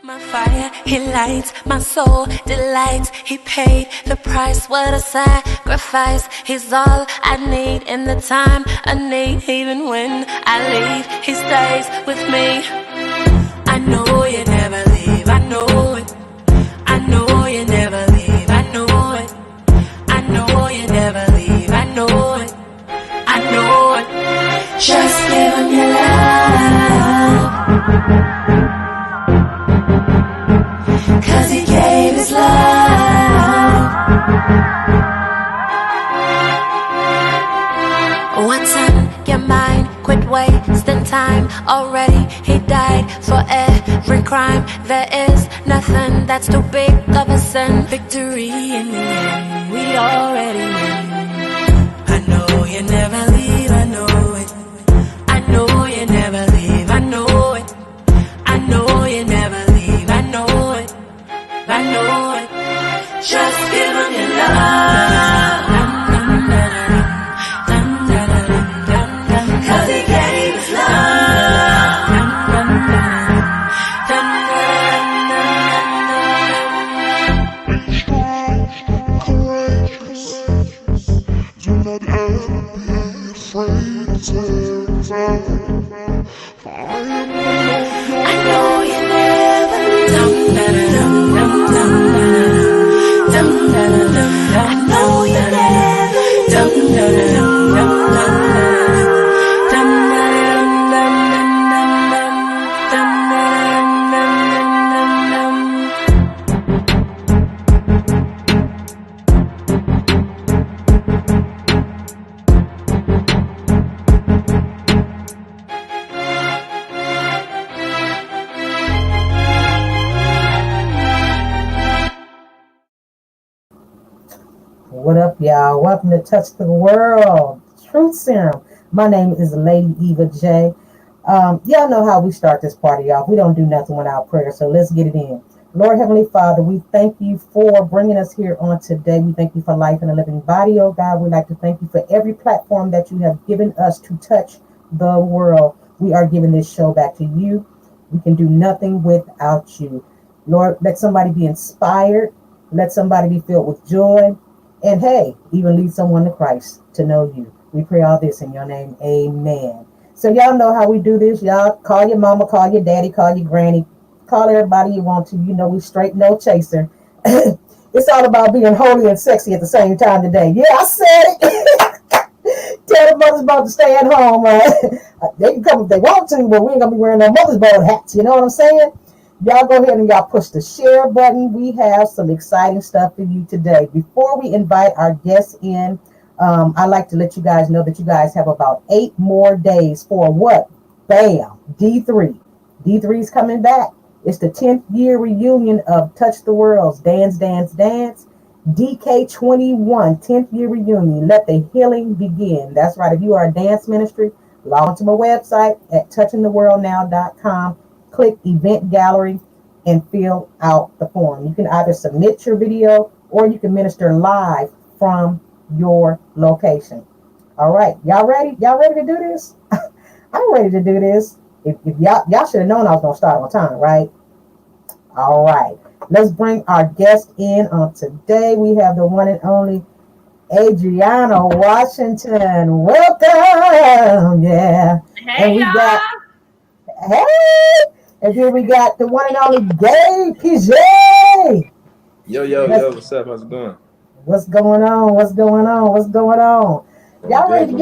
My fire, he lights, my soul delights. He paid the price, what a sacrifice. He's all I need in the time I need. Even when I leave, he stays with me. I know you never leave, I know it. I know you never leave, I know it. I know you never leave, I know it. I know it. Just give him your love, 'cause he gave his love. What's on your mind? Quit wasting time already. He died for every crime. There is nothing that's too big of a sin. Victory in the end, we already win. I know you never leave, I know it. I know you never leave, I know it. I know you never leave, I know it. I know it. Just give him your love, 'cause he gave his love. Courageous. Do not ever be afraid to tell. I know you never leave. I know you What up, y'all? Welcome to Touch the World, Truth Serum. My name is Lady Eva J. Y'all know how we start this party off. We don't do nothing without prayer, so let's get it in. Lord Heavenly Father, we thank you for bringing us here on today. We thank you for life and a living body, oh God. We'd like to thank you for every platform that you have given us to touch the world. We are giving this show back to you. We can do nothing without you. Lord, let somebody be inspired. Let somebody be filled with joy. And hey, even lead someone to Christ to know you. We pray all this in your name. Amen. So y'all know how we do this. Y'all call your mama, call your daddy, call your granny, call everybody you want to. You know we straight no chaser. It's all about being holy and sexy at the same time today. Yeah, I said it. Tell the mothers about to stay at home. They can come if they want to, but we ain't gonna be wearing no mother's board hats. You know what I'm saying? Y'all go ahead and y'all push the share button. We have some exciting stuff for you today. Before we invite our guests in, I'd like to let you guys know that you guys have about 8 more days for what? Bam! D3. D3 is coming back. It's the 10th year reunion of Touch the World's Dance, Dance, Dance. DK21, 10th year reunion. Let the healing begin. That's right. If you are a dance ministry, log on to my website at touchingtheworldnow.com. Click event gallery and fill out the form. You can either submit your video or you can minister live from your location. All right, y'all ready? Y'all ready to do this? I'm ready to do this. If y'all should have known I was gonna start on time, right? All right, let's bring our guest in on today. We have the one and only Adriana Washington. Welcome, yeah. Hey, and we y'all. got hey. And here we got the one and only Gay PJ. Yo, what's up? How's it going? What's going on? Y'all ready to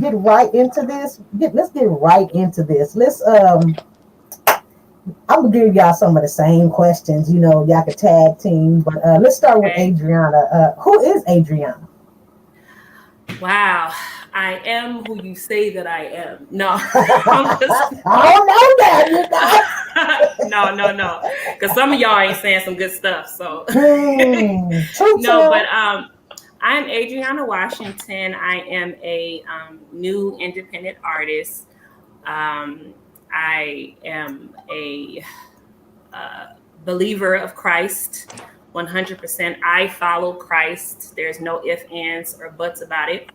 get right into this? Let's get right into this. I'm gonna give y'all some of the same questions. You know, y'all can tag team, but let's start with Adriana. Who is Adriana? Wow. I am who you say that I am. No. I don't know that, you know. No. Because some of y'all ain't saying some good stuff. So no, but I'm Adriana Washington. I am a new independent artist. I am a believer of Christ. 100%. I follow Christ. There's no ifs, ands, or buts about it.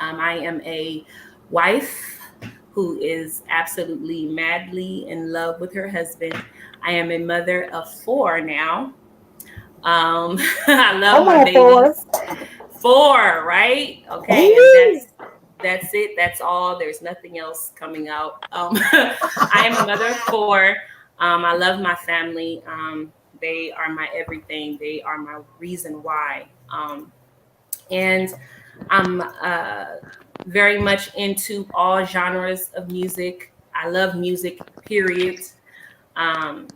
I am a wife who is absolutely madly in love with her husband. I am a mother of 4 now. I love Come my on, Forrest. babies. 4, right? Okay, and Woo! that's it. That's all. There's nothing else coming out. I am a mother of 4. I love my family. They are my everything. They are my reason why. And I'm very much into all genres of music. I love music, period.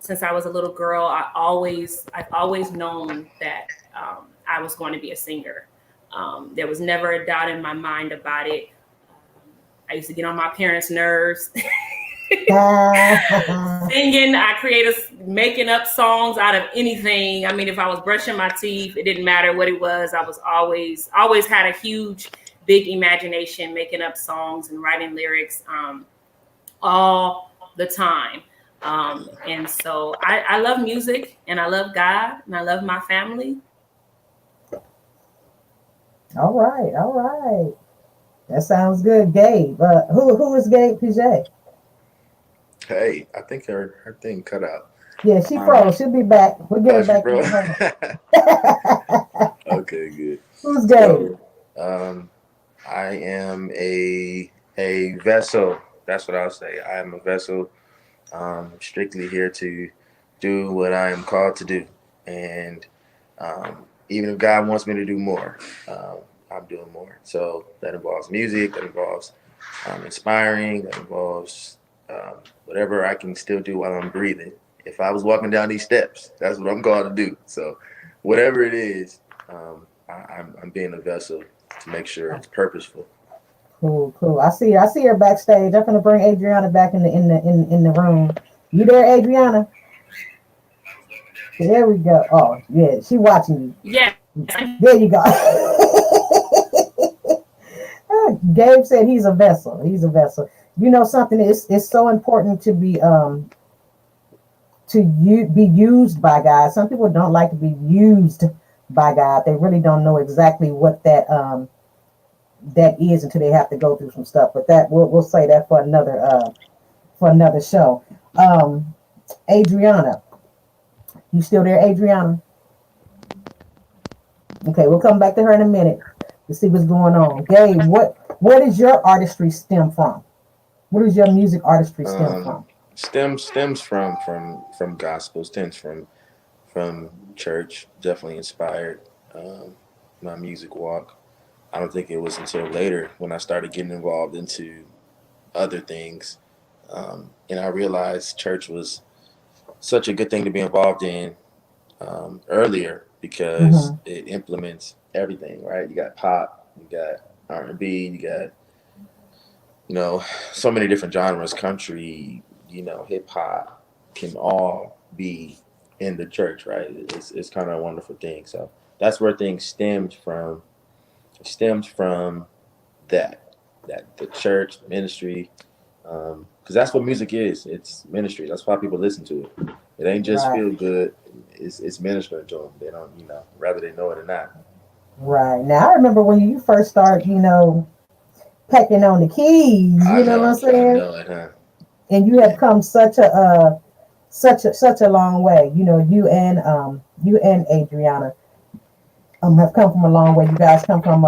Since I was a little girl, I've always known that I was going to be a singer. There was never a doubt in my mind about it. I used to get on my parents' nerves. Singing, making up songs out of anything. I mean, if I was brushing my teeth, it didn't matter what it was. I was always had a huge, big imagination, making up songs and writing lyrics all the time. And so I love music, and I love God, and I love my family. All right, all right. That sounds good, Gabe. Who is Gabe PJ? Hey, I think her thing cut out. Yeah, she froze. She'll be back. We'll get her She back. broke. In Okay, good. Who's Gabe? So, I am a vessel. That's what I'll say. I am a vessel. Strictly here to do what I am called to do, and even if God wants me to do more, I'm doing more. So that involves music. That involves inspiring. That involves whatever I can still do while I'm breathing. If I was walking down these steps, that's what I'm called to do. So whatever it is, I'm being a vessel to make sure it's purposeful. Cool, cool. I see her backstage. I'm gonna bring Adriana back in the room. You there, Adriana? There we go. Oh yeah, she watching you. Yeah. There you go. Gabe said he's a vessel. He's a vessel. You know something? It's so important to be be used by God. Some people don't like to be used by God. They really don't know exactly what that is until they have to go through some stuff. But that we'll say that for another show. Adriana, you still there, Adriana? Okay, we'll come back to her in a minute to see what's going on. Gabe, where does your artistry stem from? Where does your music artistry stem from? Stems from gospel. Stems from church. Definitely inspired my music walk. I don't think it was until later when I started getting involved into other things, and I realized church was such a good thing to be involved in earlier because it implements everything, right? You got pop, you got R&B, you got so many different genres, country, hip hop can all be in the church, right? It's kind of a wonderful thing. So that's where things stemmed from. It stems from that the church ministry, because that's what music is. It's ministry. That's why people listen to it. It ain't just feel good. It's ministering to them. They don't, whether they know it or not. Right. Now I remember when you first started, pecking on the keys. You know what I'm saying? I know it, huh? And you have come such a long way. You and Adriana have come from a long way. You guys come from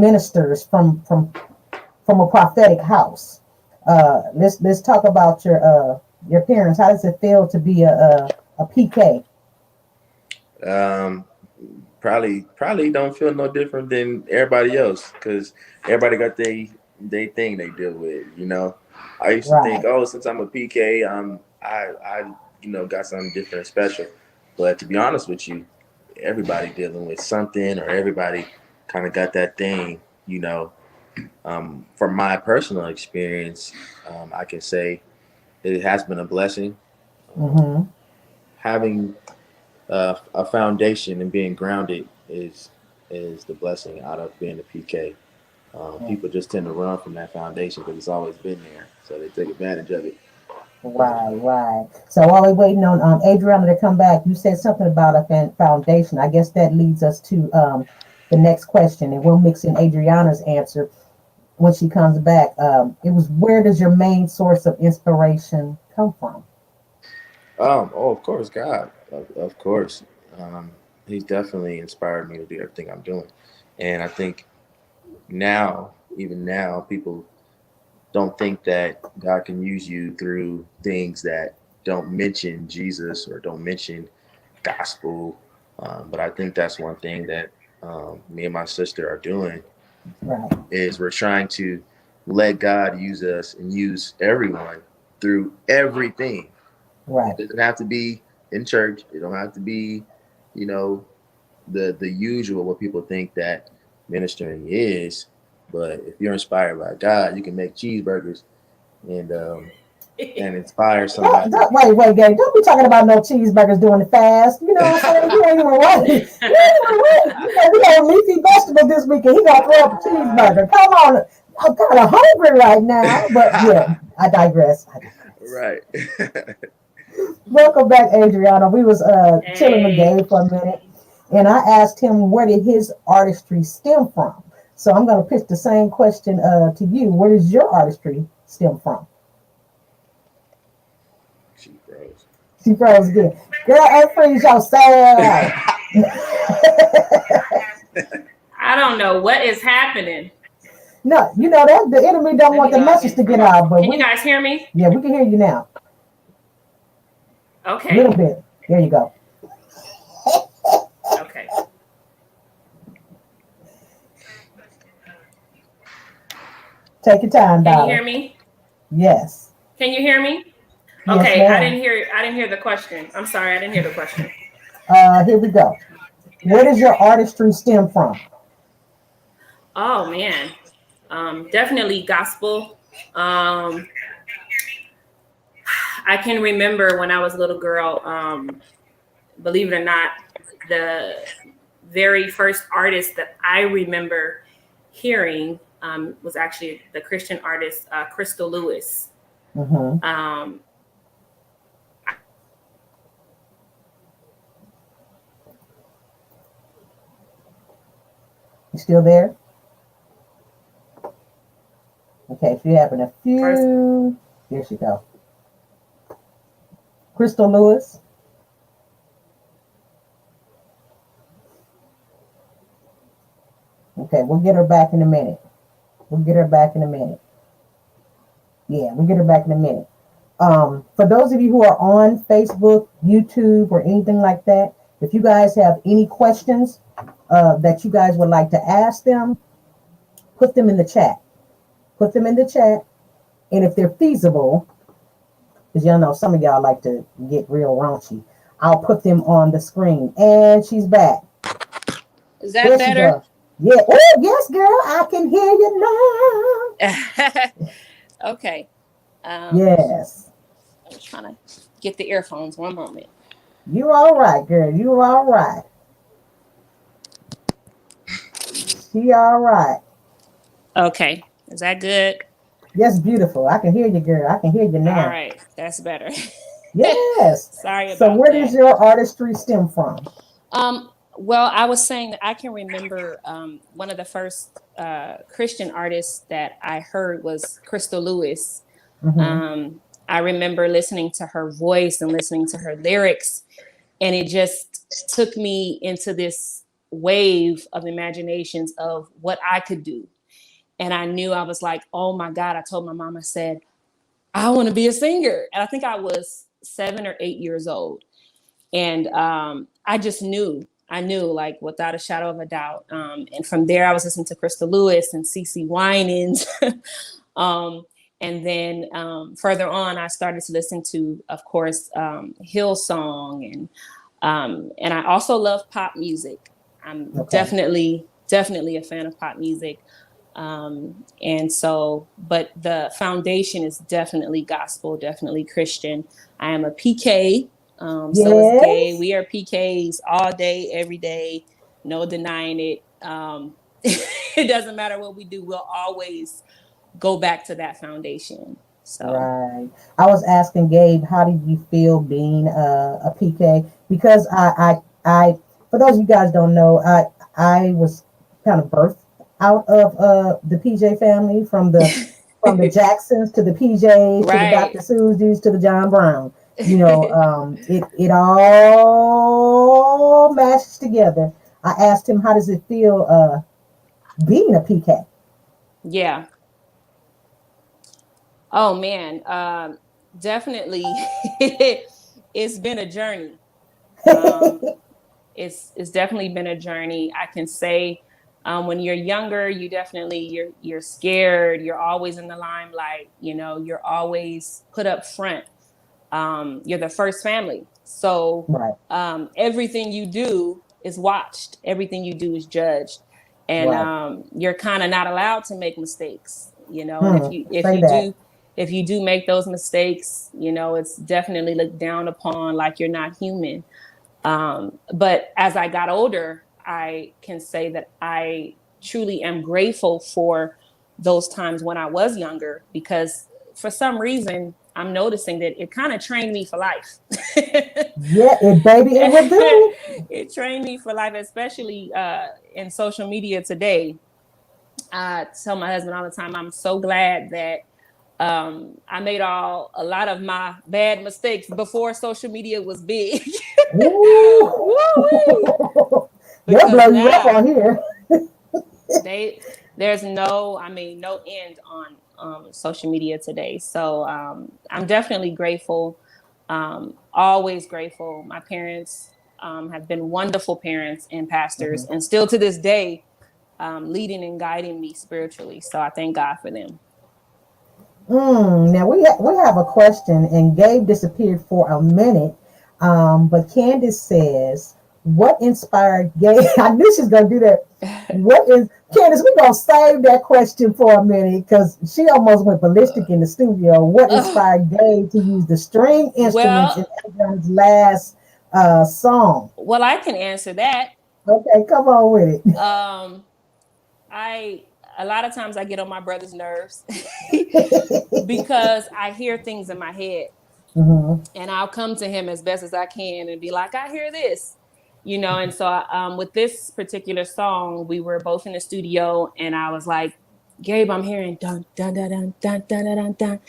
ministers, from a prophetic house. Let's talk about your parents. How does it feel to be a PK? Probably don't feel no different than everybody else because everybody got they thing they deal with. I used to think, since I'm a PK, I got something different and special. But to be honest with you, everybody dealing with something, or everybody kind of got that thing. From my personal experience, I can say it has been a blessing. Having a foundation and being grounded is the blessing out of being a PK. People just tend to run from that foundation because it's always been there, so they take advantage of it. Right. So while we're waiting on Adriana to come back, you said something about a foundation. I guess that leads us to the next question, and we'll mix in Adriana's answer. when she comes back. It was, where does your main source of inspiration come from? Oh, of course, God, of course. Um, he's definitely inspired me to do everything I'm doing, and I think now, even now, people don't think that God can use you through things that don't mention Jesus or don't mention gospel. But I think that's one thing that me and my sister are doing Right, is we're trying to let God use us and use everyone through everything. It right. doesn't have to be in church. It don't have to be, you know, the usual what people think that ministering is. But if you're inspired by God, you can make cheeseburgers and inspire somebody. Wait, Gabe. Don't be talking about no cheeseburgers during the fast. You know what I'm saying? You ain't even right. You ain't even right. You know, we got leafy vegetables this week, and he gonna throw up a cheeseburger. Come on. I'm kind of hungry right now. But yeah, I digress. Right. Welcome back, Adriana. We was chilling with Hey. Gabe for a minute, and I asked him where did his artistry stem from. So I'm gonna pitch the same question to you. Where does your artistry stem from? She froze. She froze again. Girl, unfreeze yourself. I don't know what is happening. No, you know that the enemy don't Let want me the go out message here. to get out, but Can you guys hear me? yeah, we can hear you now. A Okay. little bit. There you go. Okay. Take your time, Can you darling. hear me? Yes. Can you hear me? Yes, Okay, ma'am. I didn't hear the question. I'm sorry, I didn't hear the question. Here we go. Where does your artistry stem from? Oh man. Definitely gospel. Um, I can remember when I was a little girl, believe it or not, the very first artist that I remember hearing was actually the Christian artist Crystal Lewis. Mm-hmm. Um, You still there? Okay, she having a first, few. Here she go. Crystal Lewis. Okay, we'll get her back in a minute. We'll get her back in a minute. Yeah, we'll get her back in a minute. For those of you who are on Facebook, YouTube, or anything like that, if you guys have any questions that you guys would like to ask them, put them in the chat. Put them in the chat. And if they're feasible, because y'all know some of y'all like to get real raunchy, I'll put them on the screen. And she's back. Is that There she better? goes. Yeah. Oh, yes, girl. I can hear you Okay. now. Yes. I'm trying to get the earphones. One moment. You all right, girl. You all right. She all right. Okay. Is that good? Yes, beautiful. I can hear you, girl. I can hear you All now. right. That's better. Yes. Sorry So about where does that. your artistry stem from? Well, I was saying that I can remember one of the first Christian artists that I heard was Crystal Lewis. Mm-hmm. I remember listening to her voice and listening to her lyrics, and it just took me into this wave of imaginations of what I could do. And I knew, I was like, oh my God. I told my mom, I said, I want to be a singer. And I think I was 7 or 8 years old. And I just knew, I knew like without a shadow of a doubt. And from there, I was listening to Crystal Lewis and CeCe Winans. um, and then further on, I started to listen to, of course, Hillsong. And I also love pop music. I'm Okay. definitely a fan of pop music. And so, but the foundation is definitely gospel, definitely Christian. I am a PK. So is Gay. Yes. We are PKs all day, every day. No denying it. It doesn't matter what we do. We'll always go back to that foundation. So, Right. I was asking Gabe, how did you feel being a PK? Because for those of you guys don't know, I was kind of birthed out of the PJ family, from the Jacksons to the PJs to the Right. Dr. Seuss's to the John Brown. You know, it all mashed together. I asked him, how does it feel being a PK? Yeah. Oh man. Definitely. It's been a journey. Um, it's definitely been a journey. I can say, when you're younger, you're scared. You're always in the limelight. You know, you're always put up front. You're the first family, so Right, everything you do is watched. Everything you do is judged, and right. you're kind of not allowed to make mistakes. You know, and Say that. if you do make those mistakes, you know, it's definitely looked down upon, like you're not human. But as I got older, I can say that I truly am grateful for those times when I was younger, because for some reason, I'm noticing that it kind of trained me for life. Yeah, baby, it will do. It trained me for life, especially in social media today. I tell my husband all the time, I'm so glad that I made a lot of my bad mistakes before social media was big. Ooh. Woo-wee. They'll Because blow you up now on here. they there's no, I mean, no end on social media today. So I'm definitely grateful. Always grateful. My parents have been wonderful parents and pastors, and still to this day, leading and guiding me spiritually. So I thank God for them. Now we have a question, and Gabe disappeared for a minute. But Candace says, "What inspired Gabe?" I knew she was gonna do that. What is Candace? We're gonna save that question for a minute because she almost went ballistic in the studio. What inspired Gabe to use the string instruments in Well, Adriana's last song? well, I can answer that. Okay, come on with it. Um, I A lot of times I get on my brother's nerves because I hear things in my head, Hmm. and I'll come to him as best as I can and be like, I hear this, you know. And so with this particular song, we were both in the studio, and I was like, Gabe, I'm hearing dun dun dun dun dun dun dun dun, dun.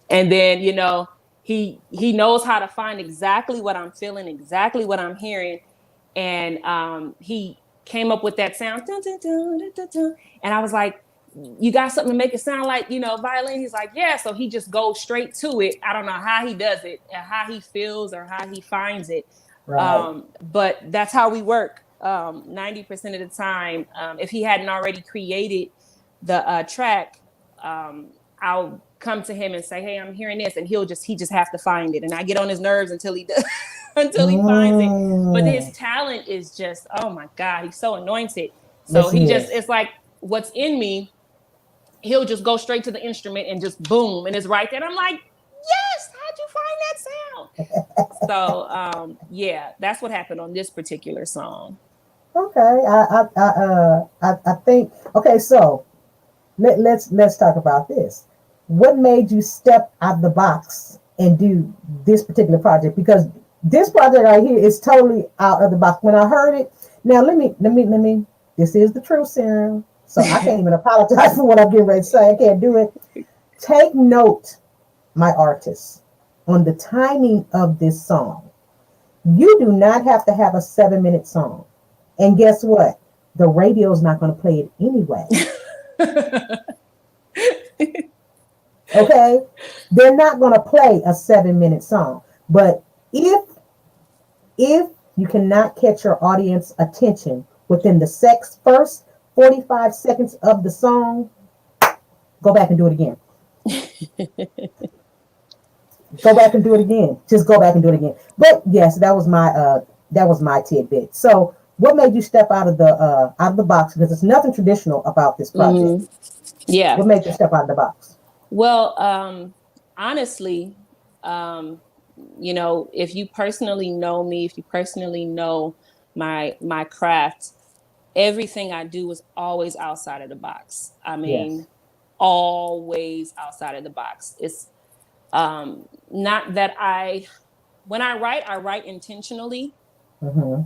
And then, you know, he knows how to find exactly what I'm feeling, exactly what I'm hearing, and he came up with that sound, dun, dun, dun, dun, dun, dun. And I was like, you got something to make it sound like, you know, violin? He's like, yeah. So he just goes straight to it. I don't know how he does it, how he feels, or how he finds it. Right. But that's how we work. 90% of the time, if he hadn't already created the track, I'll come to him and say, hey, I'm hearing this. And he just have to find it. And I get on his nerves until he does, until he finds it. But his Mm. talent is just, oh my God, he's so anointed. So Yes, he he just, is. it's like what's in me, he'll just go straight to the instrument and just boom, and it's right there. And I'm like, yes, how'd you find that sound? So yeah, that's what happened on this particular song. Okay. I think. Okay, so let's talk about this. What made you step out of the box and do this particular project? Because this project right here is totally out of the box. When I heard it, now let me. This is the truth serum, so I can't even apologize for what I'm getting ready to say. I can't do it. Take note, my artists, on the timing of this song. You do not have to have a 7 minute song, and guess what? The radio's not going to play it anyway. Okay, they're not going to play a 7 minute song. But if you cannot catch your audience attention within the first 45 seconds of the song, go back and do it again. Go back and do it again. Just go back and do it again. But yes, that was my tidbit. So what made you step out of the box? Because there's nothing traditional about this project. Hmm. Yeah. What made you step out of the box? Well, honestly, um, you know, if you personally know me, if you personally know my craft, everything I do is always outside of the box. I Yes. mean, always outside of the box. It's not that when I write intentionally, Mm-hmm.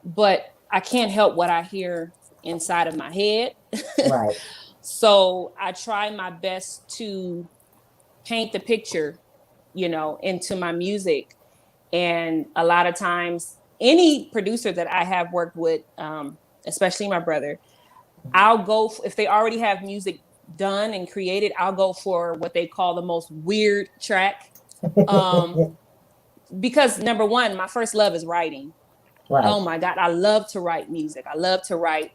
but I can't help what I hear inside of my head. Right. So I try my best to paint the picture, into my music. And a lot of times, any producer that I have worked with, especially my brother, I'll go, if they already have music done and created, I'll go for what they call the most weird track. Because number one, my first love is writing. Right. Oh my God, I love to write music. I love to write,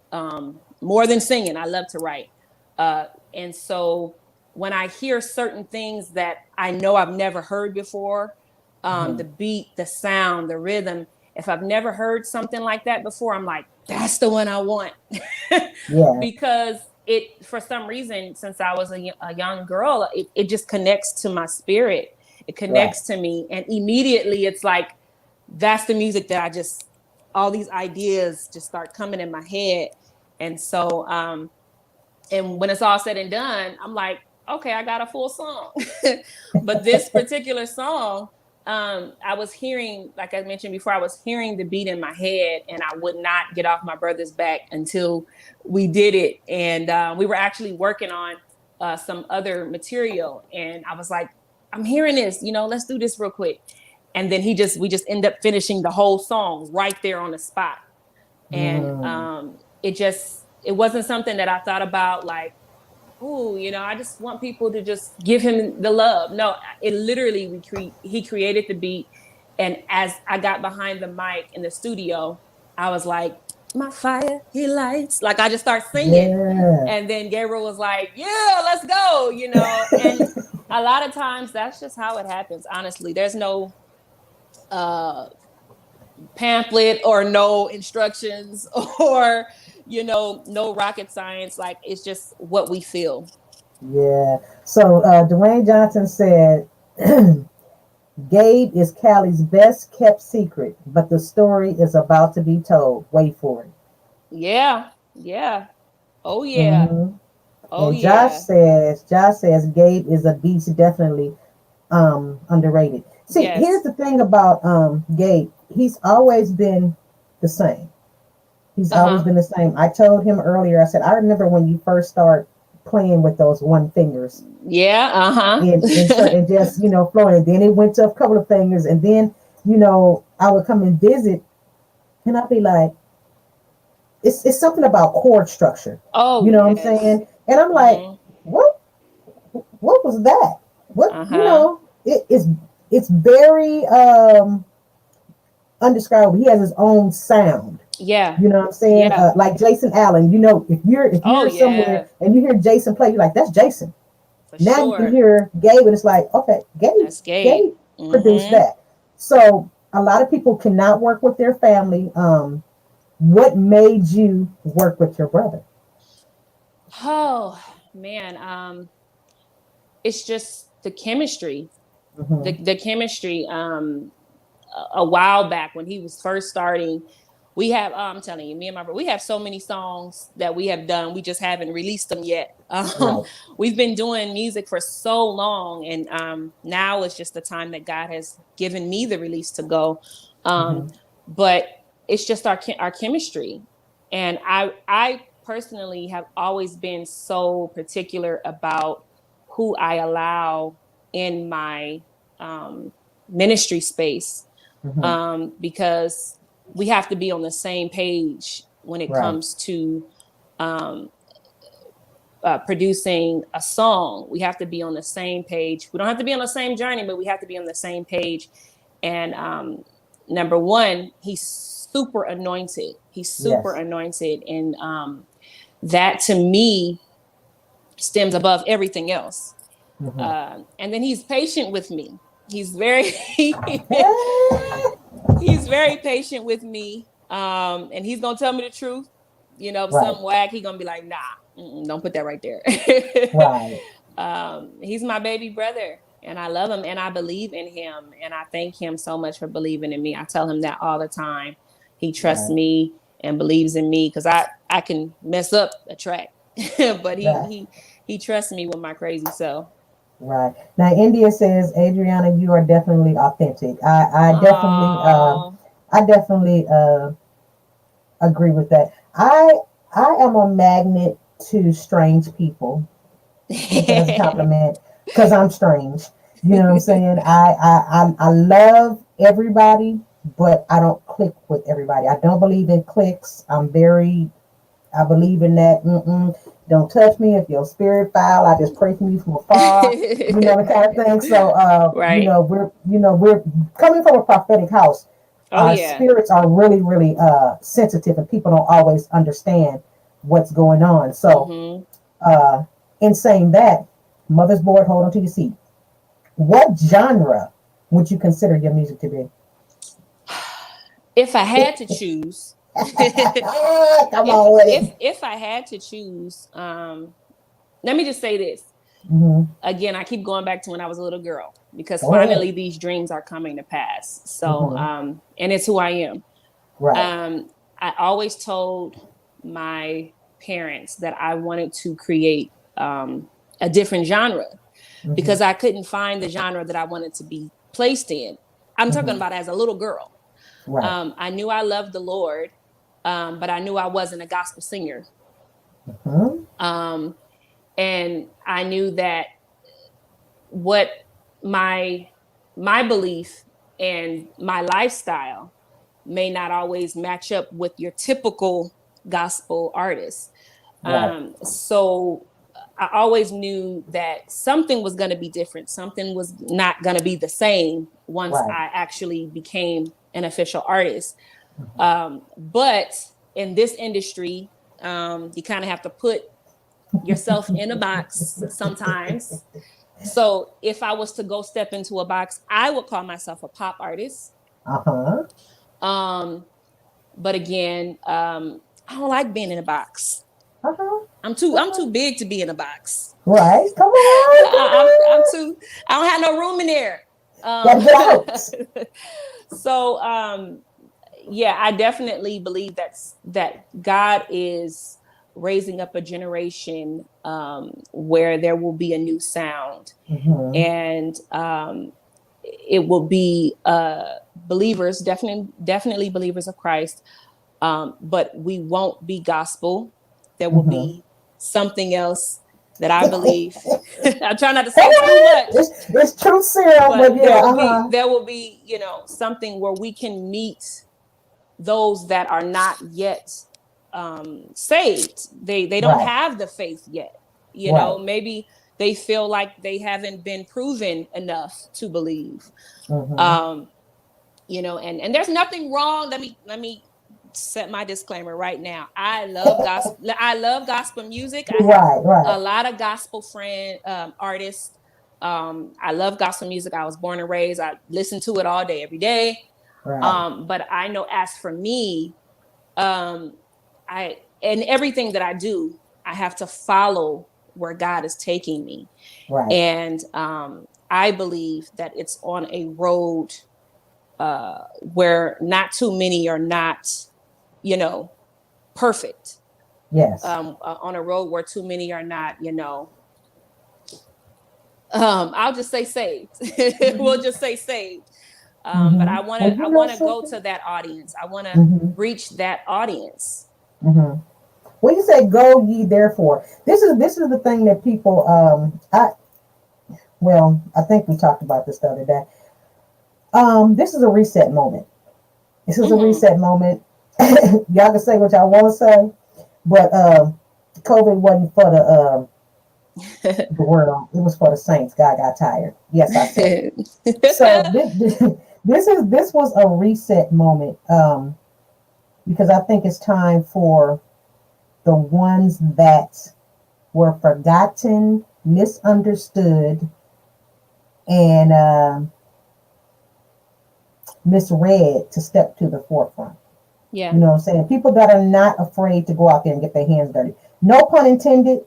more than singing. I love to write. And so when I hear certain things that I know I've never heard before, the beat, the sound, the rhythm, if I've never heard something like that before, I'm like, that's the one I want. Yeah. Because it, for some reason, since I was a young girl, it just connects to my spirit. It connects to me. And immediately it's like, that's the music that all these ideas just start coming in my head. And so, and when it's all said and done, I'm like, okay, I got a full song. But this particular song, I was hearing, like I mentioned before, I was hearing the beat in my head, and I would not get off my brother's back until we did it. And we were actually working on some other material, and I was like, I'm hearing this, let's do this real quick. And then we just end up finishing the whole song right there on the spot. And it wasn't something that I thought about like, oh, I just want people to just give him the love. No, it literally, he created the beat. And as I got behind the mic in the studio, I was like, my fire, he lights. Like I just start singing. Yeah. And then Gabriel was like, yeah, let's go, And a lot of times that's just how it happens. Honestly, there's no pamphlet or no instructions or no rocket science. Like it's just what we feel. Yeah. So Dwayne Johnson said Gabe is Callie's best kept secret, but the story is about to be told. Wait for it. Yeah. Oh yeah. Mm-hmm. Oh And yeah. Josh says Gabe is a beast, definitely underrated. See, Yes. here's the thing about Gabe. He's always been the same. He's always been the same. I told him earlier, I said, I remember when you first start playing with those one fingers. Yeah. And just, flowing. And then it went to a couple of fingers. And then, I would come and visit and I'd be like, it's something about chord structure. Oh, you know what I'm saying? And I'm like, what was that? What, it's very undescribable. He has his own sound. Yeah. You know what I'm saying? Yeah. Like Jason Allen, if you're somewhere and you hear Jason play, you're like, that's Jason. For now sure. you can hear Gabe and it's like, okay, That's Gabe. Produced that. So a lot of people cannot work with their family. What made you work with your brother? Oh man. It's just the chemistry. The chemistry. A while back when he was first starting, we have, I'm telling you, me and my brother, we have so many songs that we have done. We just haven't released them yet. Right. We've been doing music for so long. And now it's just the time that God has given me the release to go. But it's just our chemistry. And I personally have always been so particular about who I allow in my ministry space. Because we have to be on the same page when it comes to producing a song. We have to be on the same page. We don't have to be on the same journey, but we have to be on the same page. And number one, he's super anointed. He's super anointed. And that to me stems above everything else. And then he's patient with me. He's very he's very patient with me. And he's gonna tell me the truth. Some whack, he's gonna be like, nah, don't put that right there. He's my baby brother, and I love him, and I believe in him, and I thank him so much for believing in me. I tell him that all the time. He trusts me and believes in me, because I can mess up a track, but he trusts me with my crazy self. Right. Now, India says, Adriana, you are definitely authentic. I definitely agree with that. I am a magnet to strange people. Take that as a compliment because I'm strange. You know what I'm saying? I love everybody, but I don't click with everybody. I don't believe in clicks. I believe in that. Don't touch me if your spirit foul. I just pray for you from afar. You know the kind of thing. So, Right. we're coming from a prophetic house. Oh Our yeah. spirits are really, really sensitive, and people don't always understand what's going on. So, Hmm. uh, in saying that, mother's board, hold on to your seat. What genre would you consider your music to be? If I had to choose, Come on with it. if I had to choose, let me just say this. Mm-hmm. Again, I keep going back to when I was a little girl because Go ahead. finally these dreams are coming to pass. So, Mm-hmm. and it's who I am. Right. Um, I always told my parents that I wanted to create a different genre Mm-hmm. because I couldn't find the genre that I wanted to be placed in. I'm talking Mm-hmm. about as a little girl. Right. I knew I loved the Lord, but I knew I wasn't a gospel singer. Mm-hmm. Um, and I knew that what my my belief and my lifestyle may not always match up with your typical gospel artist. Right. So I always knew that something was going to be different. Something was not going to be the same once Right. I actually became an official artist. Mm-hmm. But in this industry, you kind of have to put yourself in a box sometimes. So if I was to go step into a box, I would call myself a pop artist. Uh-huh. Um, but again, I don't like being in a box. Uh-huh. I'm Uh-huh. too big to be in a box. Right. Come on. Come I'm on. too. I don't have no room in there. Um, Gotta get out. so yeah, I definitely believe that God is raising up a generation where there will be a new sound, Mm-hmm. and it will be believers, definitely believers of Christ, but we won't be gospel. There will Mm-hmm. be something else that I believe. I'm trying not to Come say too on. much, It's truth serum, but but yeah, uh-huh. there will be, something where we can meet those that are not yet saved. They don't Right. have the faith yet. Right. Maybe they feel like they haven't been proven enough to believe. Mm-hmm. Um, and there's nothing wrong. Let me set my disclaimer right now. I love gospel music. I have Right. Right. a lot of gospel friend artists. I love gospel music. I was born and raised. I listen to it all day, every day. Right. But I know as for me, um, I and everything that I do, I have to follow where God is taking me. Right. And I believe that it's on a road where not too many are not, you know, perfect. Yes. On a road where too many are not, I'll just say saved. We'll just say saved. But Mm-hmm. And I you know want to go something? to that audience. I want to Mm-hmm. reach that audience. Mm-hmm. When you say "Go ye therefore," this is the thing that people I think we talked about this the other day. This is a reset moment. This is a Hmm. reset moment. Y'all can say what y'all want to say, but COVID wasn't for the world. It was for the saints. God got tired. Yes, I said it. So this was a reset moment because I think it's time for the ones that were forgotten, misunderstood, and misread to step to the forefront. You Yeah. know what I'm saying? People that are not afraid to go out there and get their hands dirty. No pun intended,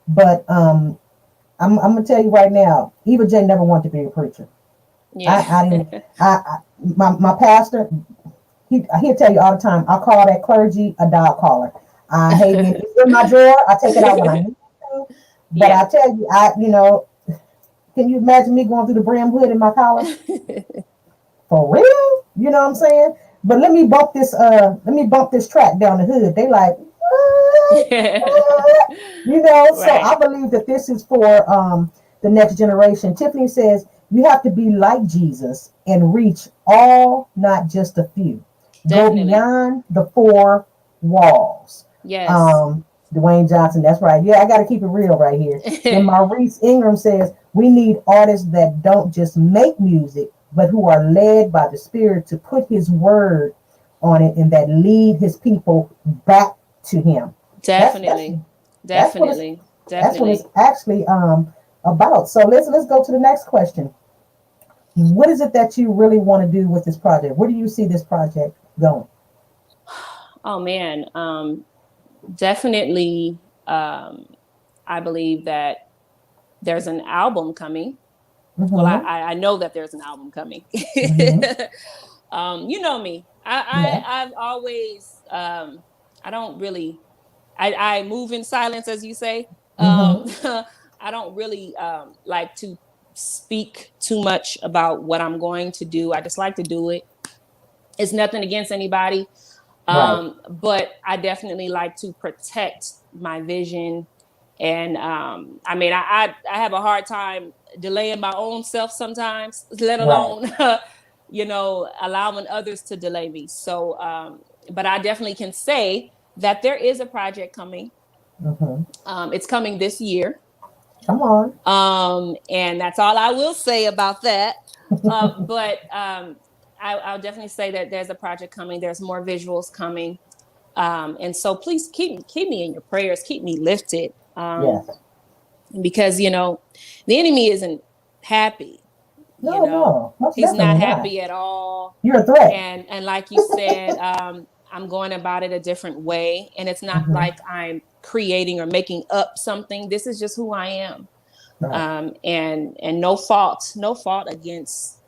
but I'm gonna tell you right now, Eva J never wanted to be a preacher. Yeah. I didn't. My pastor, he'll tell you all the time. I call that clergy a dog collar. I hate when it's in my drawer. I take it out when I need to. But Yeah. I tell you, can you imagine me going through the brim hood in my collar? For real? You know what I'm saying? But let me bump this track down the hood. They like, You know, so Right. I believe that this is for the next generation. Tiffany says you have to be like Jesus and reach all, not just a few. Go Definitely. beyond the four walls. Yes. Um, Dwayne Johnson, that's right. Yeah, I got to keep it real right here. Then Maurice Ingram says we need artists that don't just make music, but who are led by the Spirit to put His word on it and that lead His people back to Him. That's that's Definitely. that's what it's Definitely. that's what it's Definitely. actually about. So let's go to the next question. What is it that you really want to do with this project? Where do you see this project going? Oh man. Definitely. I believe that there's an album coming. Well, Mm-hmm. I know that there's an album coming. Mm-hmm. You know me. Yeah. I've always I don't really I move in silence, as you say. Mm-hmm. I don't really like to speak too much about what I'm going to do. I just like to do it. It's nothing against anybody. Right. But I definitely like to protect my vision. And I mean, I have a hard time delaying my own self sometimes, let Right. alone, allowing others to delay me. So, but I definitely can say that there is a project coming. Mm-hmm. It's coming this year. Come on. And that's all I will say about that. But I'll definitely say that there's a project coming. There's more visuals coming. And so please keep me in your prayers, keep me lifted. Yes. Because the enemy isn't happy. No, no. Most He's not definitely not. happy at all. You're a threat. And like you said, I'm going about it a different way, and it's not Mm-hmm. like I'm creating or making up something. This is just who I am. Right. And no fault against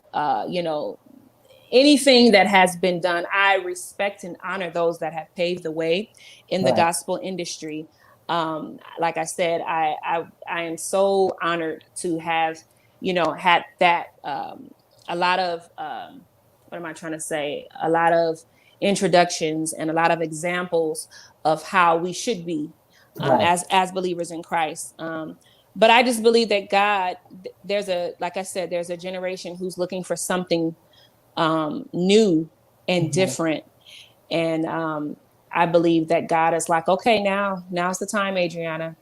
anything that has been done. I respect and honor those that have paved the way in the Right. gospel industry. Like I said, I am so honored to have, had that, a lot of, what am I trying to say? A lot of introductions and a lot of examples of how we should be, Right. as believers in Christ. But I just believe that God, like I said, there's a generation who's looking for something new and Mm-hmm. different. And I believe that God is like, okay, now's the time, Adriana,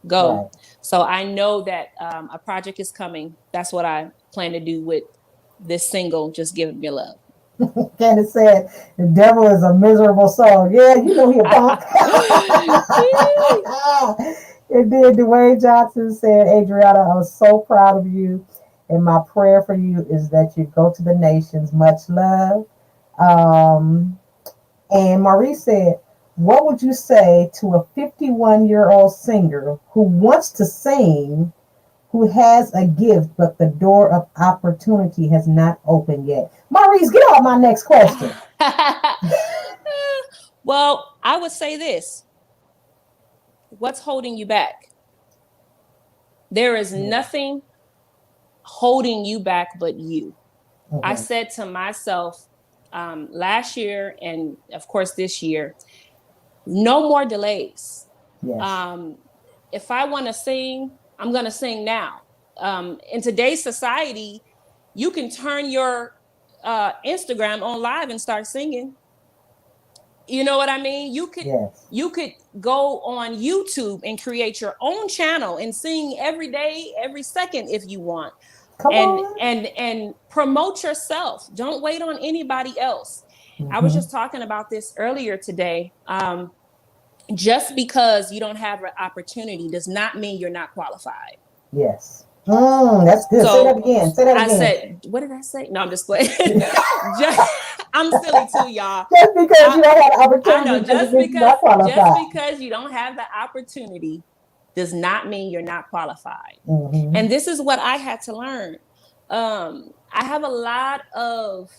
go. Right. So I know that a project is coming. That's what I plan to do with this single, Just Give Me Love. Candace said, the devil is a miserable soul. Yeah, you know he a punk. And then Dwayne Johnson said, Adriana, I'm so proud of you. And my prayer for you is that you go to the nations. Much love. Um, and Marie said, what would you say to a 51-year-old singer who wants to sing, who has a gift, but the door of opportunity has not opened yet? Maurice, get off my next question. Well, I would say this. What's holding you back? There is Yeah. nothing holding you back but you. I Mm-hmm. said to myself last year and of course this year, no more delays. Yes. If I want to sing, I'm going to sing now. In today's society, you can turn your Instagram on live and start singing. You know what I mean? Yes. You could go on YouTube and create your own channel and sing every day, every second if you want. Come And on. and promote yourself. Don't wait on anybody else. I was Mm-hmm. just talking about this earlier today. Just because you don't have an opportunity does not mean you're not qualified. Yes. That's good. Say that So again. Say that I again. said, what did I say? No, I'm just playing. Just, I'm silly too, y'all. Just because you I, don't have I know opportunity doesn't mean you're not just qualified. because you don't have the opportunity does not mean you're not qualified. Mm-hmm. And this is what I had to learn. I have a lot of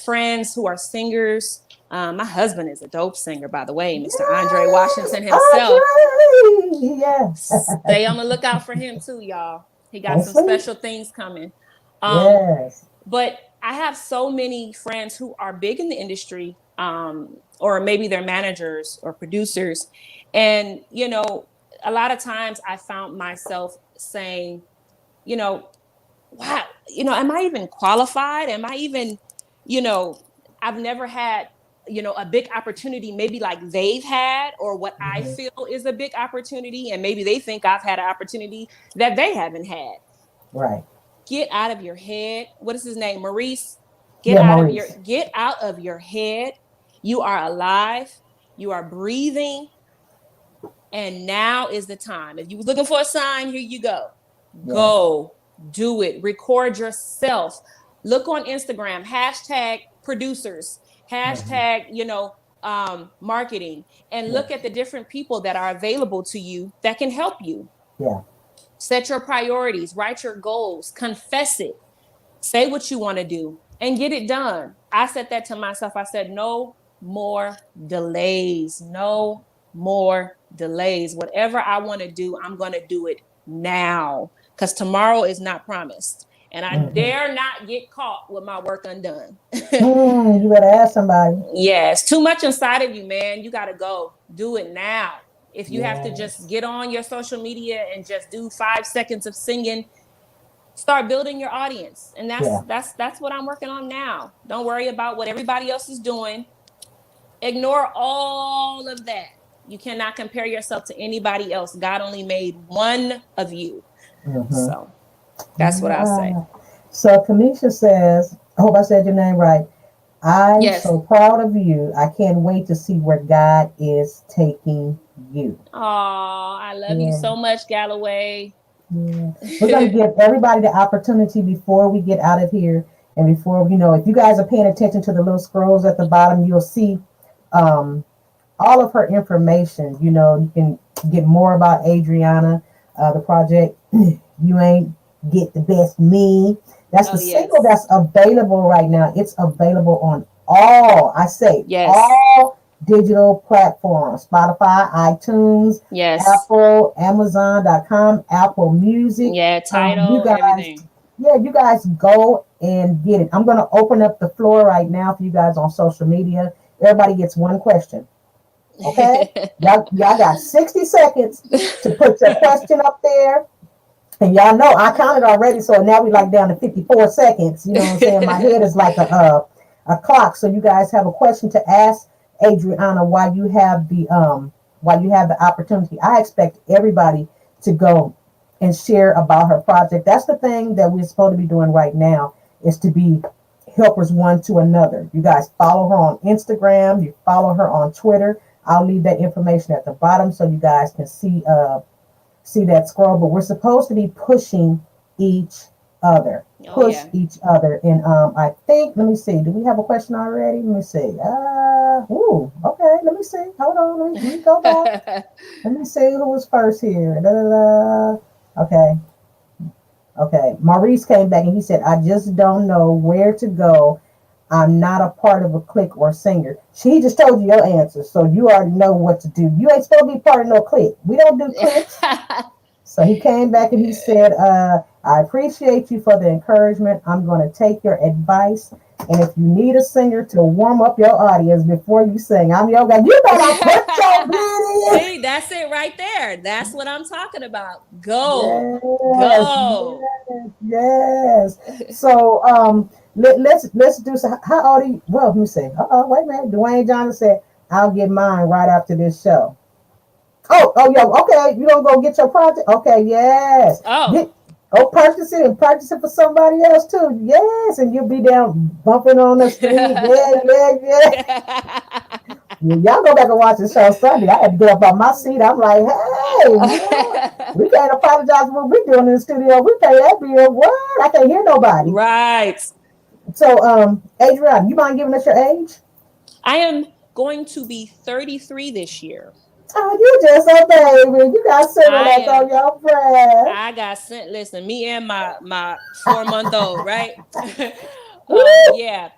friends who are singers. My husband is a dope singer, by the way, Mr. Andre Yes. Washington himself. Andre. Yes. Stay on the lookout for him too, y'all. He got Don't some sleep. special things coming. Yes. But I have so many friends who are big in the industry or maybe they're managers or producers. And, a lot of times I found myself saying, you know, wow, am I even qualified? Am I even, you know, I've never had, a big opportunity, maybe like they've had, or what I Mhm. feel is a big opportunity. And maybe they think I've had an opportunity that they haven't had. Right. Get out of your head. What is his name? Maurice. Yeah, Maurice. Get out of your head. You are alive. You are breathing. And now is the time. If you were looking for a sign, here you go. Yes. Go do it. Record yourself. Look on Instagram, hashtag producers, Mhm. hashtag, marketing, and Yeah. look at the different people that are available to you that can help you. Yeah. Set your priorities, write your goals, confess it, say what you want to do, and get it done. I said that to myself. I said, no more delays. No more delays. Whatever I want to do, I'm going to do it now because tomorrow is not promised. And I Mhm. dare not get caught with my work undone. You better ask somebody. Yes, too much inside of you, man. You got to go do it now. If you have to just Yes. get on your social media and just do 5 seconds of singing, start building your audience. And that's Yeah. that's that's what I'm working on now. Don't worry about what everybody else is doing. Ignore all of that. You cannot compare yourself to anybody else. God only made one of you. Mhm. So that's what I'll say. Yeah. So Kanisha says, I hope I said your name right. I'm Yes. so proud of you. I can't wait to see where God is taking you. Oh, I love you Yeah. so much, Galloway. Yeah. We're going to give everybody the opportunity before we get out of here. And before, if you guys are paying attention to the little scrolls at the bottom, you'll see um, all of her information. You can get more about Adriana, the project. You ain't get the best me. That's Oh, the single yes. that's available right now. It's available on Yes. all digital platforms: Spotify, iTunes, Yes. Apple, Amazon.com, Apple Music. Yeah, You title, guys, everything. yeah, you guys go and get it. I'm going to open up the floor right now for you guys on social media. Everybody gets one question. Okay? Y'all got 60 seconds to put your question up there. And y'all know I counted already, so now we like down to 54 seconds. You know what I'm saying? My head is like a clock. So you guys have a question to ask Adriana while you have the opportunity. I expect everybody to go and share about her project. That's the thing that we're supposed to be doing right now, is to be helpers one to another. You guys follow her on Instagram, you follow her on Twitter. I'll leave that information at the bottom so you guys can see that scroll. But we're supposed to be pushing each other. Oh, Push yeah. each other. And I think, let me see, do we have a question already? Let me see. Okay, let me see. Hold on, let me go back. Let me see who was first here. Da, da, da. Okay. Okay. Maurice came back and he said, I just don't know where to go. I'm not a part of a clique or singer. She just told you your answer, so you already know what to do. You ain't supposed to be part of no clique. We don't do cliques. So he came back and he said, I appreciate you for the encouragement. I'm going to take your advice. And if you need a singer to warm up your audience before you sing, I'm your guy. You better put your bid in. See, that's it right there. That's what I'm talking about. Go. Yes, Go. yes, yes. So let's do some. How old are you? Well, let me see. Wait a minute. Dwayne Johnson said, "I'll get mine right after this show." Oh, yo, okay. You don't go get your project? Okay, yes. Oh. Get purchase it and purchase it for somebody else too. Yes, and you'll be down bumping on the street. Yeah, yeah, yeah. Yeah, y'all go back and watch the show Sunday. I had to get up on my seat. I'm like, hey, we can't apologize for what we're doing in the studio. We pay that bill. What? I can't hear nobody. Right. So, Adrian, you mind giving us your age? I am going to be 33 this year. Oh, you just a baby. You got I Similac am on your breath. I got sent. Listen, me and my 4 month old, right? Woo! Yeah.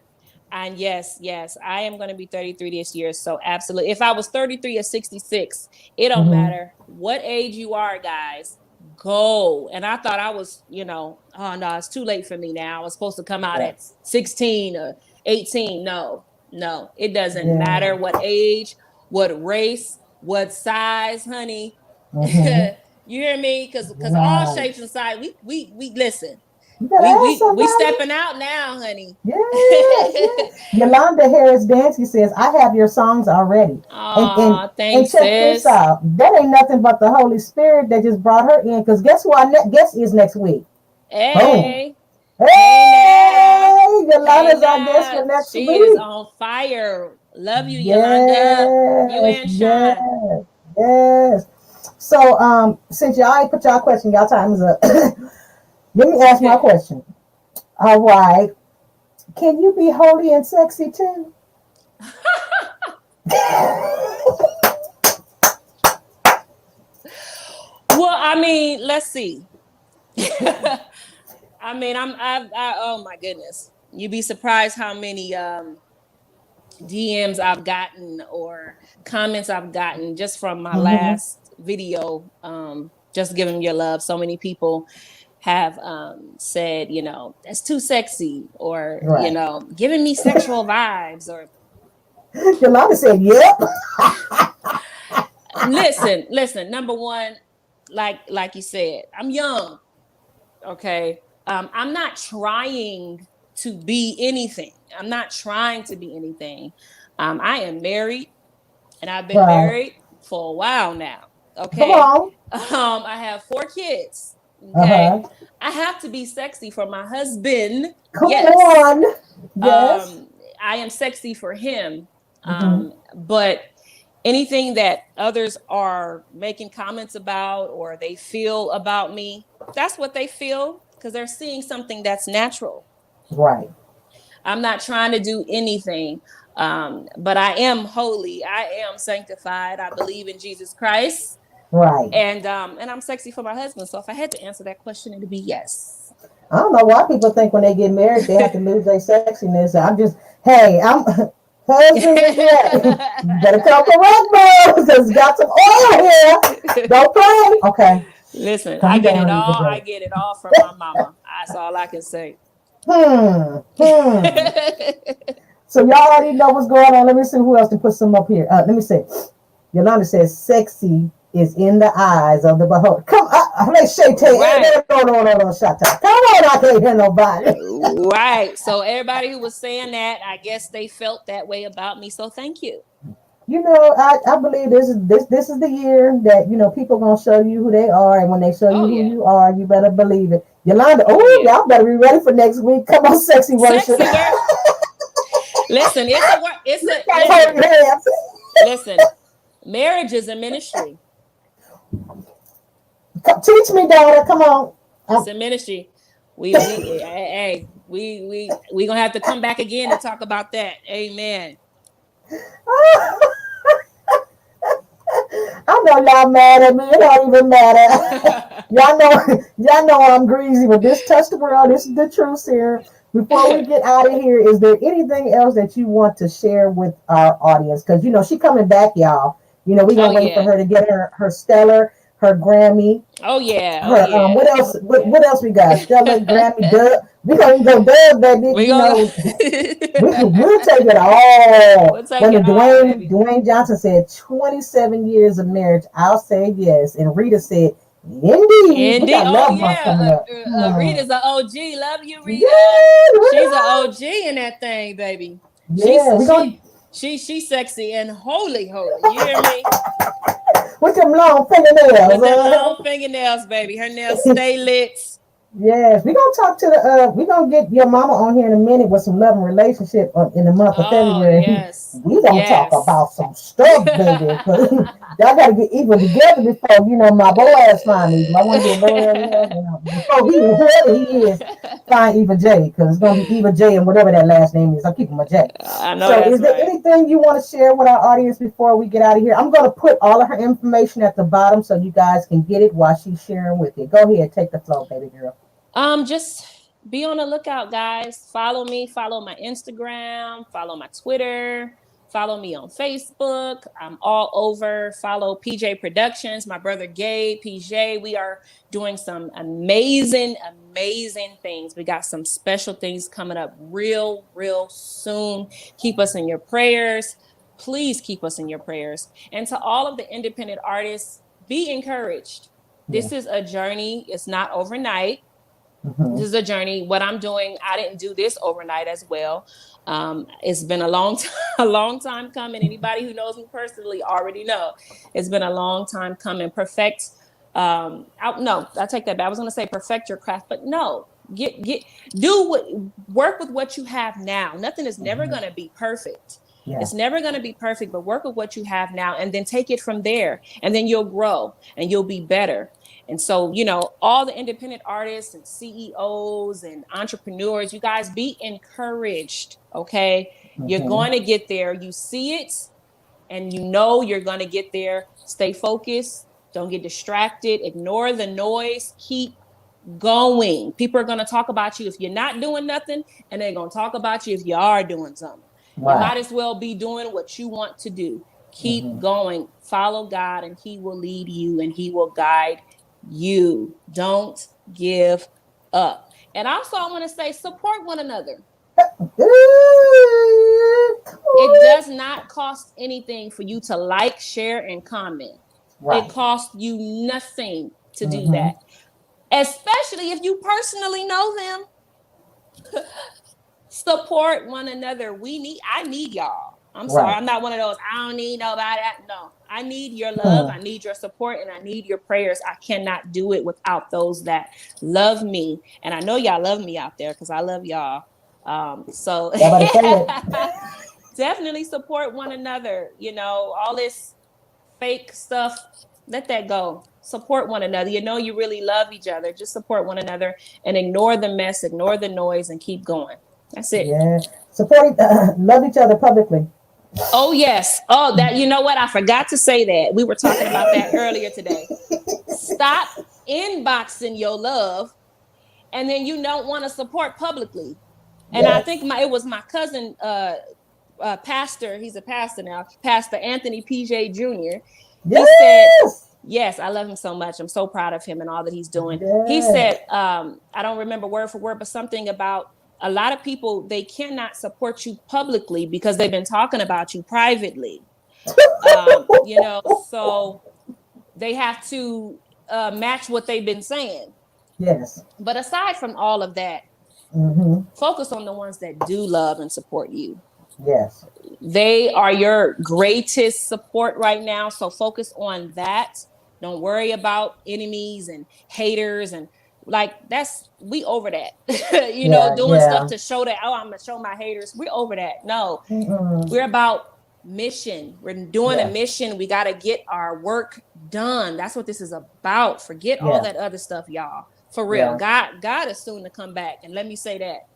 And yes, I am going to be 33 this year. So absolutely. If I was 33 or 66, it don't Mm-hmm. matter what age you are, guys. Go. And I thought I was, oh no, it's too late for me now. I was supposed to come out Yeah. at 16 or 18. No. No, it doesn't Yeah. matter what age, what race, what size, honey. Mm-hmm. You hear me? Because all Right. shapes and sizes, we listen. You better We ask we we somebody. stepping out now, honey. Yes, yes. Yolanda Harris Dancy says, I have your songs already. And Aw, and thanks, check this sis. out. That ain't nothing but the Holy Spirit that just brought her in. Because guess who our guest is next week? Boom. Hey, hey now. Hey, Hey Yolanda's our guest now. for next She is week. on fire. Love you, Yolanda. You Yes, and yes, Sean. yes. So, since y'all ain't put y'all question, y'all time is up. Let me ask my question. All right. Can you be holy and sexy too? Well, I mean, let's see. I mean, oh my goodness. You'd be surprised how many DMs I've gotten or comments I've gotten just from my Mm-hmm. last video, just giving your love. So many people have said, that's too sexy, or, Right. giving me sexual vibes, or Yolanda said, "Yep." listen, number one, like you said, I'm young. Okay. I'm not trying to be anything. I'm not trying to be anything. I am married, and I've been Right. married for a while now. Come Okay. on. I have 4 kids. Uh Okay. huh. I have to be sexy for my husband. Come Yes. on. Yes. I am sexy for him. Mm-hmm. But anything that others are making comments about or they feel about me, that's what they feel because they're seeing something that's natural. Right. I'm not trying to do anything, but I am holy. I am sanctified. I believe in Jesus Christ, Right. and I'm sexy for my husband. So if I had to answer that question, it'd be yes. I don't know why people think when they get married they have to lose their sexiness. I'm just, hey, I'm husbands and yet. You better come correct, bro, because got some oil here. Don't play. Okay, Listen, I calm get it down, Eva all. I J. get it all from my mama. That's all I can say. Hmm. Hmm. So y'all already know what's going on. Let me see who else to put some up here. Let me see. Yolanda says, "Sexy is in the eyes of the beholder." Come on, let's shake. Right. No, shut up. Come on, I can't hear nobody. Right. So everybody who was saying that, I guess they felt that way about me. So thank you. You know, I believe this is the year that people gonna show you who they are, and when they show you Oh who yeah. you are, you better believe it. Yolanda, Oh oh yeah. y'all better be ready for next week. Come on, sexy worship. Sexy work. Listen, it's a work. It's a Guys, hold listen. your hands. Listen. Marriage is a ministry. Teach me, daughter. Come on. It's a ministry. We gonna have to come back again and talk about that. Amen. I know y'all mad at me. It don't even matter. y'all know I'm greasy, but this touch the world. This is the truth here. Before we get out of here, is there anything else that you want to share with our audience? Because she coming back, y'all. We Oh gonna wait for yeah. her to get her stellar, her Grammy, Oh yeah. Oh her yeah. what else? What else we got? Stellar, Grammy, Dub. We gonna go Dub, baby. We gonna We'll take it all. we'll take When the it all, Dwayne baby. Dwayne Johnson said 27 years of marriage, I'll say yes. And Rita said, indeed. We Indeed. got Oh love month coming yeah. up. Rita's an OG. Love you, Rita. She's an Yeah, OG in that thing, baby. She's yeah. We gonna she's sexy and holy, holy. You hear me? with them long fingernails. With them long fingernails, baby. Her nails stay lit. Yes, we're gonna talk to we're gonna get your mama on here in a minute with some love and relationship in the month of Oh February. yes. We gonna talk Yes. about some stuff, baby. Y'all gotta get even together before my boy ass find me. I want to get boy before whoever he is find Eva J, because it's gonna be Eva J and whatever that last name is. I'm keeping my J. I know So, that's is there right. anything you want to share with our audience before we get out of here? I'm gonna put all of her information at the bottom so you guys can get it while she's sharing with you. Go ahead, take the floor, baby girl. Just be on the lookout, guys. Follow me, follow my Instagram, follow my Twitter, Follow me on Facebook. I'm all over. Follow PJ Productions, my brother Gabe, PJ. We are doing some amazing things. We got some special things coming up real soon. Keep us in your prayers. Please keep us in your prayers. And to all of the independent artists, be encouraged. This is a journey. It's not overnight. This is a journey. What I'm doing, I didn't do this overnight as well. It's been a long time coming. Anybody who knows me personally already know it's been a long time coming. I take that back. I was going to say perfect your craft, but no, work with what you have now. Nothing is never going to be perfect. Yeah. It's never going to be perfect, but work with what you have now and then take it from there. And then you'll grow and you'll be better. And so, all the independent artists and CEOs and entrepreneurs, you guys be encouraged. Okay. You're going to get there. You see it and you're going to get there. Stay focused. Don't get distracted. Ignore the noise. Keep going. People are going to talk about you if you're not doing nothing, and they're going to talk about you if you are doing something. Wow. You might as well be doing what you want to do. Keep going. Follow God and he will lead you and he will guide you. Don't give up. And also I want to say support one another. It does not cost anything for you to like, share, and comment. Right. It costs you nothing to do that. Especially if you personally know them. Support one another. I need y'all. I'm sorry. I'm not one of those. I don't need nobody. No, I need your love. I need your support and I need your prayers. I cannot do it without those that love me. And I know y'all love me out there because I love y'all. So definitely support one another. All this fake stuff, let that go. Support one another. You really love each other. Just support one another and ignore the mess, ignore the noise, and keep going. That's it. Yeah. Support, love each other publicly. Oh, yes. Oh, that, you know what? I forgot to say that. We were talking about that earlier today. Stop inboxing your love and then you don't want to support publicly. And I think it was my cousin, pastor. He's a pastor now. Pastor Anthony PJ Jr. He said, yes, I love him so much. I'm so proud of him and all that he's doing. Yes. He said, I don't remember word for word, but something about a lot of people, they cannot support you publicly because they've been talking about you privately. So they have to match what they've been saying. Yes. But aside from all of that, focus on the ones that do love and support you. Yes. They are your greatest support right now. So focus on that. Don't worry about enemies and haters and we over that, doing stuff to show that, I'm going to show my haters. We're over that. No, we're about mission. We're doing a mission. We got to get our work done. That's what this is about. Forget all that other stuff, y'all. For real. God is soon to come back. And let me say that.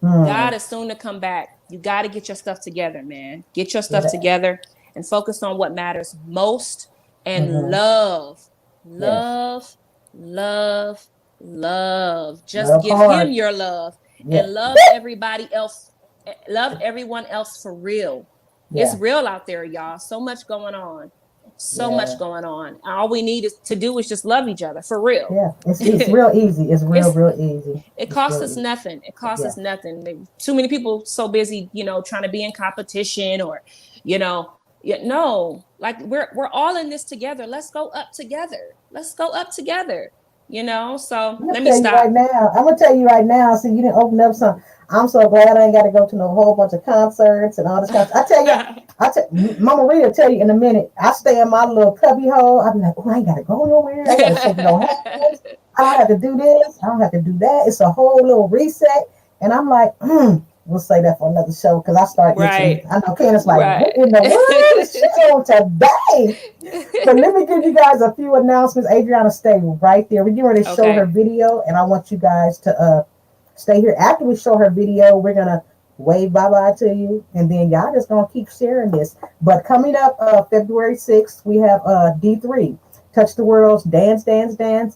God is soon to come back. You got to get your stuff together, man. Get your stuff together and focus on what matters most and love. Just give him your love and love everybody else. Love everyone else for real. It's real out there, y'all. So much going on. Much going on. All we need to do is just love each other for real. Yeah, it's real easy. It's real easy. It costs us nothing. It costs us nothing. Too many people so busy, trying to be in competition or, no, like we're all in this together. Let's go up together. So let me stop. I'm gonna tell you right now. So you didn't open up some. I'm so glad I ain't got to go to no whole bunch of concerts and all this stuff. I tell you, Mama Rita will tell you in a minute. I stay in my little cubby hole. I'm like, I ain't got to go nowhere. I got to take no hands. I don't have to do this. I don't have to do that. It's a whole little reset. And I'm like, we'll say that for another show because I start itching. I know Candace like, what in the world is she on today? So let me give you guys a few announcements. Adriana, stay right there. We're getting ready to show her video, and I want you guys to stay here. After we show her video, we're going to wave bye-bye to you, and then y'all just going to keep sharing this. But coming up February 6th, we have D3, Touch the World's Dance, 2K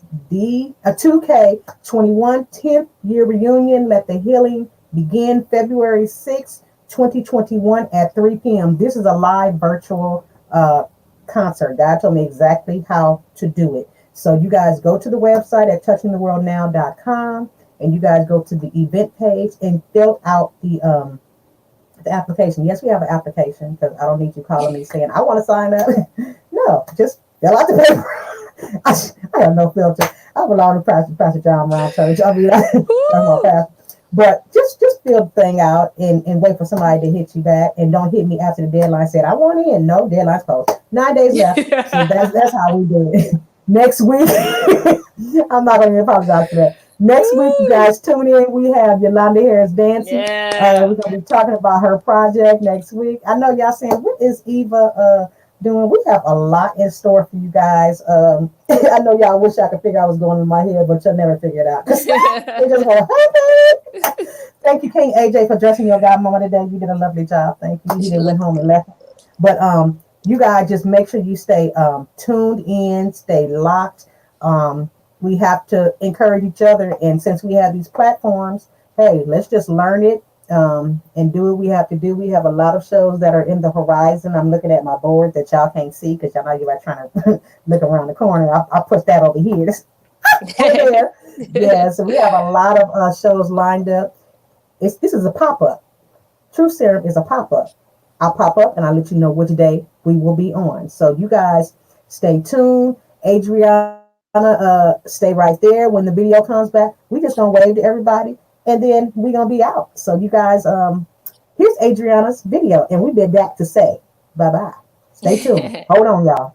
21 10th year reunion. Let the healing begin February 6th, 2021 at 3 p.m. This is a live virtual concert. God told me exactly how to do it. So you guys go to the website at touchingtheworldnow.com, and you guys go to the event page and fill out the application. Yes, we have an application, because I don't need you calling me saying I want to sign up. No, just fill out the paper. I have no filter. I belong to Pastor John Brown Church. I mean, that's my pastor. But just fill the thing out and wait for somebody to hit you back, and don't hit me after the deadline. Said I want in. No, deadline's closed. 9 days left. So that's how we do it. Next week, I'm not going to apologize for that. Next week, you guys tune in. We have Yolanda Harris dancing. Yeah. We're going to be talking about her project next week. I know y'all saying, what is Eva doing? We have a lot in store for you guys. I know y'all wish I could figure out what's going on in my head, but you'll never figure it out. It just go, hey. Thank you, King AJ, for dressing your godmama today. You did a lovely job. Thank you. He didn't went home and left. But you guys just make sure you stay tuned in, stay locked. We have to encourage each other. And since we have these platforms, hey, let's just learn it and do what we have to do. We have a lot of shows that are in the horizon. I'm looking at my board that y'all can't see, because y'all know you're trying to look around the corner. I pushed that over here. Over there. Yeah, so we have a lot of shows lined up. This is a pop-up. Truth Serum is a pop-up. I'll pop up and I'll let you know which day we will be on. So you guys stay tuned. Adriana, stay right there. When the video comes back, we just gonna wave to everybody, and then we gonna be out. So you guys, here's Adriana's video, and we've been back to say bye-bye. Stay tuned. Hold on, y'all.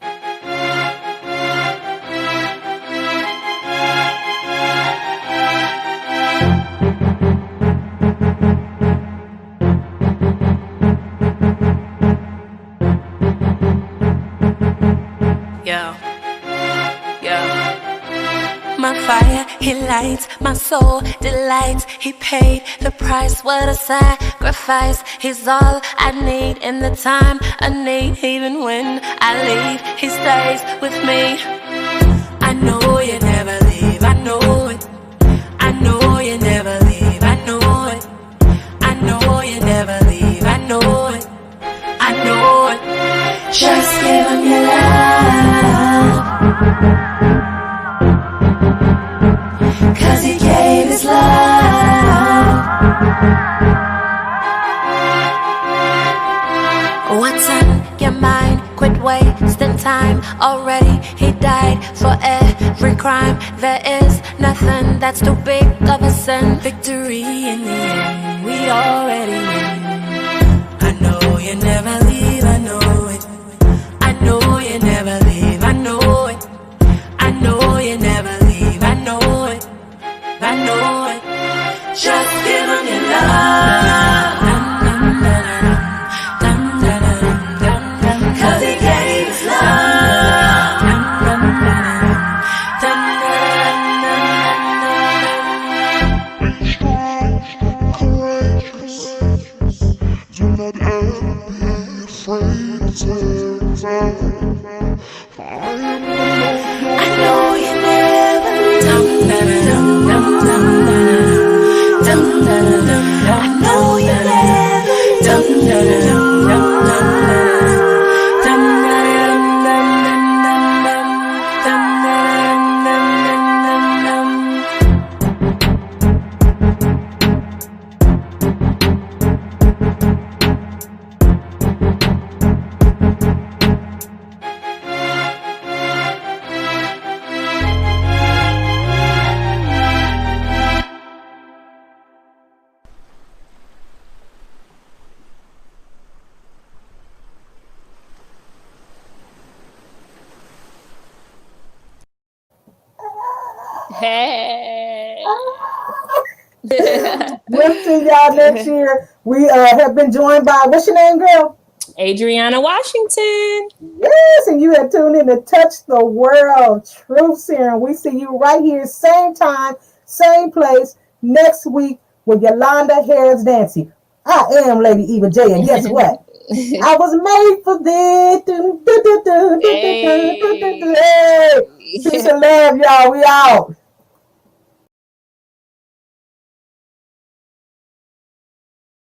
My fire, he lights, my soul delights. He paid the price, what a sacrifice. He's all I need in the time of need. Even when I leave, he stays with me. I know you never leave, I know it. I know you never leave, I know it. I know you never leave, I know it. I know it. Just give him your love, 'cause he gave his love. What's on your mind? Quit wasting time already. He died for every crime. There is nothing that's too big of a sin. Victory in the end, we already win. I know you never leave, I know it. I know you never leave, I know it. I know you never leave, I know it. I know it. Just give him your love, 'cause he gave his love. Be strong, courageous. Do not ever be afraid to tell them. For I am the Lord. I know you never leave. I know you never leave. Hey. We'll see y'all next year. We have been joined by, what's your name, girl? Adriana Washington. Yes, and you have tuned in to Touch the World Truth Serum. We see you right here, same time, same place, next week with Yolanda Harris Dancy. I am Lady Eva J, and guess what? I was made for this. Hey. Peace and love, y'all. We out.